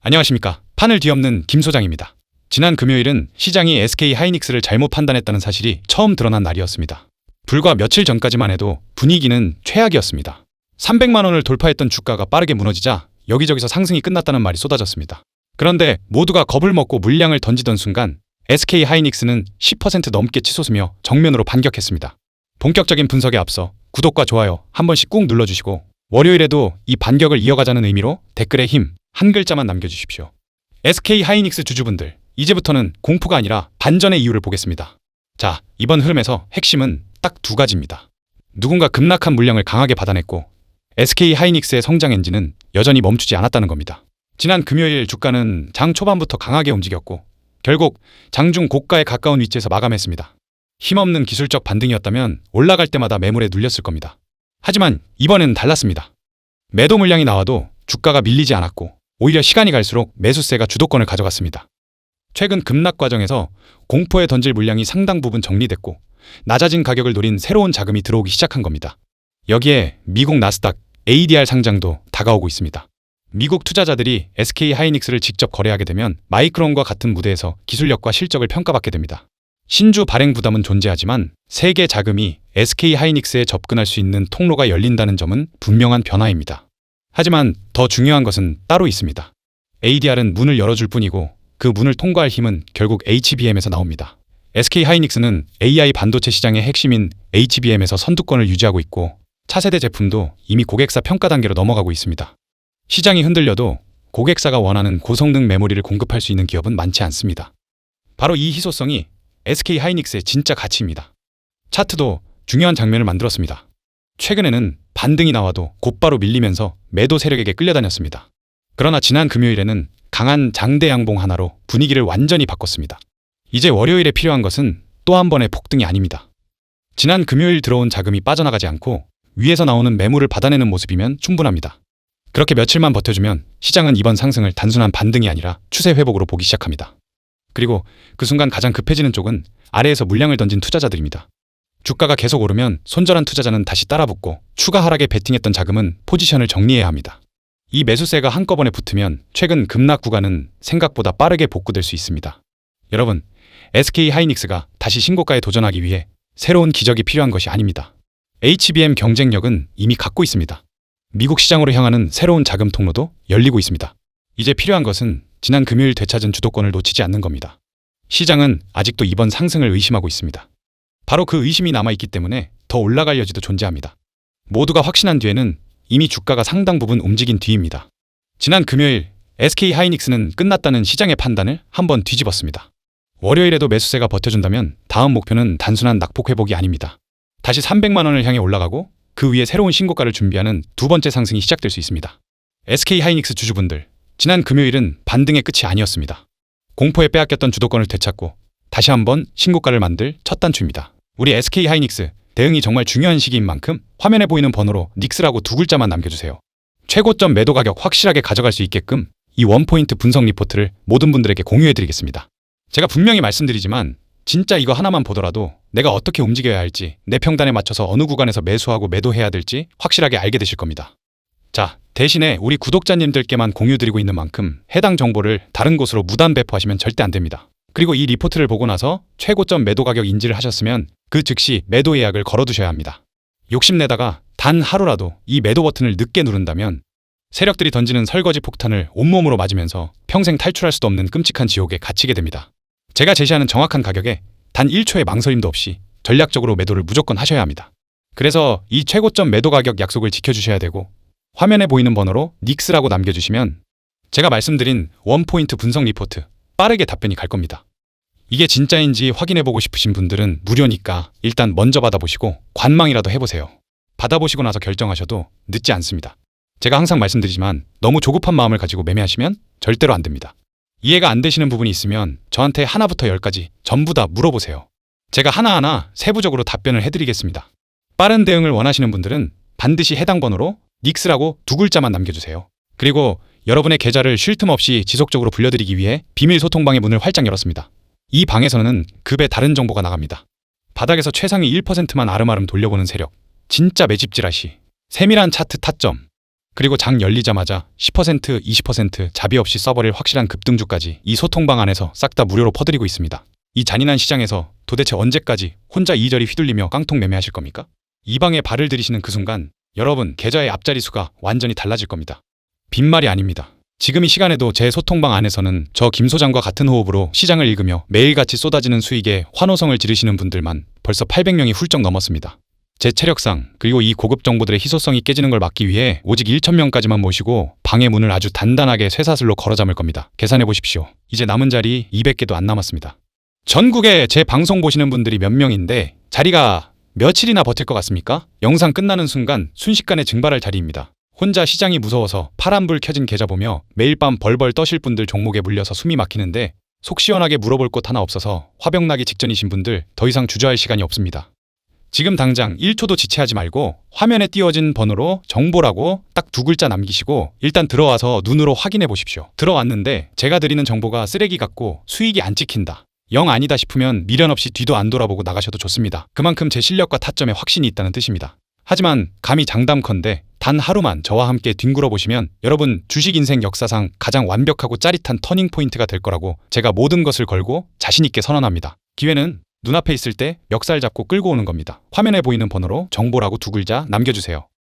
안녕하십니까. 판을 뒤엎는 김 소장입니다. 지난 금요일은 시장이 SK 하이닉스를 잘못 판단했다는 사실이 처음 드러난 날이었습니다. 불과 며칠 전까지만 해도 분위기는 최악이었습니다. 300만 원을 돌파했던 주가가 빠르게 무너지자 여기저기서 상승이 끝났다는 말이 쏟아졌습니다. 그런데 모두가 겁을 먹고 물량을 던지던 순간 SK 하이닉스는 10% 넘게 치솟으며 정면으로 반격했습니다. 본격적인 분석에 앞서 구독과 좋아요 한 번씩 꾹 눌러주시고 월요일에도 이 반격을 이어가자는 의미로 댓글에 힘 한 글자만 남겨주십시오. SK 하이닉스 주주분들, 이제부터는 공포가 아니라 반전의 이유를 보겠습니다. 자, 이번 흐름에서 핵심은 딱 두 가지입니다. 누군가 급락한 물량을 강하게 받아냈고 SK 하이닉스의 성장 엔진은 여전히 멈추지 않았다는 겁니다. 지난 금요일 주가는 장 초반부터 강하게 움직였고 결국 장중 고가에 가까운 위치에서 마감했습니다. 힘없는 기술적 반등이었다면 올라갈 때마다 매물에 눌렸을 겁니다. 하지만 이번엔 달랐습니다. 매도 물량이 나와도 주가가 밀리지 않았고 오히려 시간이 갈수록 매수세가 주도권을 가져갔습니다. 최근 급락 과정에서 공포에 던질 물량이 상당 부분 정리됐고 낮아진 가격을 노린 새로운 자금이 들어오기 시작한 겁니다. 여기에 미국 나스닥 ADR 상장도 다가오고 있습니다. 미국 투자자들이 SK 하이닉스를 직접 거래하게 되면 마이크론과 같은 무대에서 기술력과 실적을 평가받게 됩니다. 신주 발행 부담은 존재하지만 세계 자금이 SK 하이닉스에 접근할 수 있는 통로가 열린다는 점은 분명한 변화입니다. 하지만 더 중요한 것은 따로 있습니다. ADR은 문을 열어줄 뿐이고 그 문을 통과할 힘은 결국 HBM에서 나옵니다. SK 하이닉스는 AI 반도체 시장의 핵심인 HBM에서 선두권을 유지하고 있고 차세대 제품도 이미 고객사 평가 단계로 넘어가고 있습니다. 시장이 흔들려도 고객사가 원하는 고성능 메모리를 공급할 수 있는 기업은 많지 않습니다. 바로 이 희소성이 SK 하이닉스의 진짜 가치입니다. 차트도 중요한 장면을 만들었습니다. 최근에는 반등이 나와도 곧바로 밀리면서 매도 세력에게 끌려다녔습니다. 그러나 지난 금요일에는 강한 장대 양봉 하나로 분위기를 완전히 바꿨습니다. 이제 월요일에 필요한 것은 또 한 번의 폭등이 아닙니다. 지난 금요일 들어온 자금이 빠져나가지 않고 위에서 나오는 매물을 받아내는 모습이면 충분합니다. 그렇게 며칠만 버텨주면 시장은 이번 상승을 단순한 반등이 아니라 추세 회복으로 보기 시작합니다. 그리고 그 순간 가장 급해지는 쪽은 아래에서 물량을 던진 투자자들입니다. 주가가 계속 오르면 손절한 투자자는 다시 따라붙고 추가 하락에 베팅했던 자금은 포지션을 정리해야 합니다. 이 매수세가 한꺼번에 붙으면 최근 급락 구간은 생각보다 빠르게 복구될 수 있습니다. 여러분, SK 하이닉스가 다시 신고가에 도전하기 위해 새로운 기적이 필요한 것이 아닙니다. HBM 경쟁력은 이미 갖고 있습니다. 미국 시장으로 향하는 새로운 자금 통로도 열리고 있습니다. 이제 필요한 것은 지난 금요일 되찾은 주도권을 놓치지 않는 겁니다. 시장은 아직도 이번 상승을 의심하고 있습니다. 바로 그 의심이 남아있기 때문에 더 올라갈 여지도 존재합니다. 모두가 확신한 뒤에는 이미 주가가 상당 부분 움직인 뒤입니다. 지난 금요일 SK 하이닉스는 끝났다는 시장의 판단을 한번 뒤집었습니다. 월요일에도 매수세가 버텨준다면 다음 목표는 단순한 낙폭 회복이 아닙니다. 다시 300만 원을 향해 올라가고 그 위에 새로운 신고가를 준비하는 두 번째 상승이 시작될 수 있습니다. SK 하이닉스 주주분들, 지난 금요일은 반등의 끝이 아니었습니다. 공포에 빼앗겼던 주도권을 되찾고 다시 한번 신고가를 만들 첫 단추입니다. 우리 SK 하이닉스 대응이 정말 중요한 시기인 만큼 화면에 보이는 번호로 닉스라고 두 글자만 남겨주세요. 최고점 매도 가격 확실하게 가져갈 수 있게끔 이 원포인트 분석 리포트를 모든 분들에게 공유해드리겠습니다. 제가 분명히 말씀드리지만 진짜 이거 하나만 보더라도 내가 어떻게 움직여야 할지 내 평단에 맞춰서 어느 구간에서 매수하고 매도해야 될지 확실하게 알게 되실 겁니다. 자, 대신에 우리 구독자님들께만 공유드리고 있는 만큼 해당 정보를 다른 곳으로 무단 배포하시면 절대 안 됩니다. 그리고 이 리포트를 보고 나서 최고점 매도 가격 인지를 하셨으면 그 즉시 매도 예약을 걸어두셔야 합니다. 욕심내다가 단 하루라도 이 매도 버튼을 늦게 누른다면 세력들이 던지는 설거지 폭탄을 온몸으로 맞으면서 평생 탈출할 수도 없는 끔찍한 지옥에 갇히게 됩니다. 제가 제시하는 정확한 가격에 단 1초의 망설임도 없이 전략적으로 매도를 무조건 하셔야 합니다. 그래서 이 최고점 매도 가격 약속을 지켜주셔야 되고 화면에 보이는 번호로 닉스라고 남겨주시면 제가 말씀드린 원포인트 분석 리포트 빠르게 답변이 갈 겁니다. 이게 진짜인지 확인해보고 싶으신 분들은 무료니까 일단 먼저 받아보시고 관망이라도 해보세요. 받아보시고 나서 결정하셔도 늦지 않습니다. 제가 항상 말씀드리지만 너무 조급한 마음을 가지고 매매하시면 절대로 안 됩니다. 이해가 안 되시는 부분이 있으면 저한테 하나부터 10까지 전부 다 물어보세요. 제가 하나하나 세부적으로 답변을 해드리겠습니다. 빠른 대응을 원하시는 분들은 반드시 해당 번호로 닉스라고 두 글자만 남겨주세요. 그리고 여러분의 계좌를 쉴 틈 없이 지속적으로 불려드리기 위해 비밀 소통방의 문을 활짝 열었습니다. 이 방에서는 급의 다른 정보가 나갑니다. 바닥에서 최상위 1%만 아름아름 돌려보는 세력, 진짜 매집지라시, 세밀한 차트 타점, 그리고 장 열리자마자 10%, 20% 자비 없이 써버릴 확실한 급등주까지 이 소통방 안에서 싹 다 무료로 퍼드리고 있습니다. 이 잔인한 시장에서 도대체 언제까지 혼자 이리저리 휘둘리며 깡통 매매하실 겁니까? 이 방에 발을 들이시는 그 순간 여러분 계좌의 앞자리 수가 완전히 달라질 겁니다. 빈말이 아닙니다. 지금 이 시간에도 제 소통방 안에서는 저 김 소장과 같은 호흡으로 시장을 읽으며 매일같이 쏟아지는 수익에 환호성을 지르시는 분들만 벌써 800명이 훌쩍 넘었습니다. 제 체력상 그리고 이 고급 정보들의 희소성이 깨지는 걸 막기 위해 오직 1,000명까지만 모시고 방의 문을 아주 단단하게 쇠사슬로 걸어 잠을 겁니다. 계산해 보십시오. 이제 남은 자리 200개도 안 남았습니다. 전국에 제 방송 보시는 분들이 몇 명인데 자리가 며칠이나 버틸 것 같습니까? 영상 끝나는 순간 순식간에 증발할 자리입니다. 혼자 시장이 무서워서 파란불 켜진 계좌 보며 매일 밤 벌벌 떠실 분들 종목에 물려서 숨이 막히는데 속 시원하게 물어볼 곳 하나 없어서 화병 나기 직전이신 분들 더 이상 주저할 시간이 없습니다. 지금 당장 1초도 지체하지 말고 화면에 띄워진 번호로 정보라고 딱 2글자 남기시고 일단 들어와서 눈으로 확인해 보십시오. 들어왔는데 제가 드리는 정보가 쓰레기 같고 수익이 안 찍힌다. 영 아니다 싶으면 미련 없이 뒤도 안 돌아보고 나가셔도 좋습니다. 그만큼 제 실력과 타점에 확신이 있다는 뜻입니다. 하지만 감히 장담컨대 단 하루만 저와 함께 뒹굴어 보시면 여러분 주식 인생 역사상 가장 완벽하고 짜릿한 터닝 포인트가 될 거라고 제가 모든 것을 걸고 자신 있게 선언합니다. 기회는 눈앞에 있을 때 멱살 잡고 끌고 오는 겁니다. 화면에 보이는 번호로 정보라고 2글자 남겨주세요.